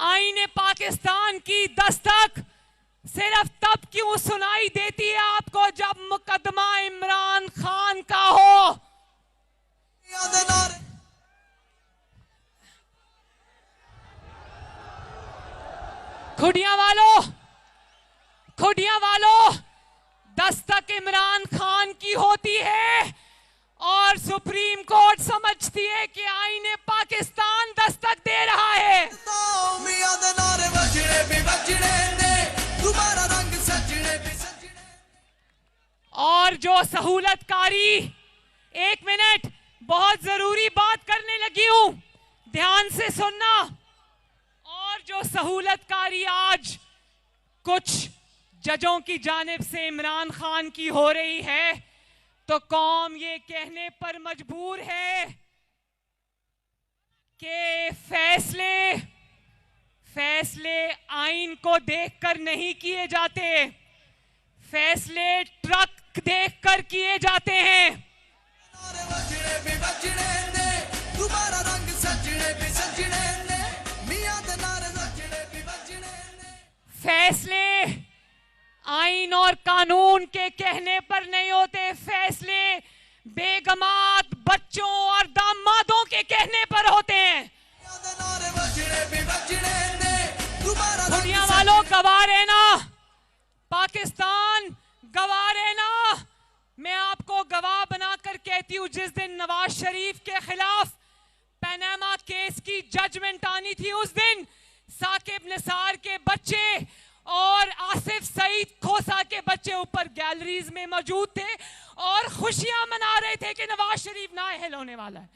आईने पाकिस्तान की दस्तक सिर्फ तब क्यों सुनाई देती है आपको जब मुकदमा इमरान खान का हो। खुडिया वालों, दस्तक इमरान खान की होती है और सुप्रीम कोर्ट समझती है कि आईने पाकिस्तान दस्तक दे रहा है। और जो सहूलतकारी, एक मिनट, बहुत जरूरी बात करने लगी हूं, ध्यान से सुनना। और जो सहूलतकारी आज कुछ जजों की जानिब से इमरान खान की हो रही है, तो कौम ये कहने पर मजबूर है कि फैसले आइन को देखकर नहीं किए जाते, फैसले ट्रक देखकर किए जाते हैं। फैसले आइन और कानून के कहने पर नहीं होते, फैसले बेगमात बच्चों और दामादों के कहने पर होते हैं। दुनिया वालों, गवाह रहना, पाकिस्तान गवाह रहना। मैं आपको गवाह बनाकर कहती हूं, जिस दिन नवाज शरीफ के खिलाफ पनामा केस की जजमेंट आनी थी, उस दिन साकिब निसार के बच्चे और आसिफ सईद खोसा के बच्चे ऊपर गैलरीज में मौजूद थे और खुशियां मना रहे थे कि नवाज शरीफ नाअहल होने वाला है।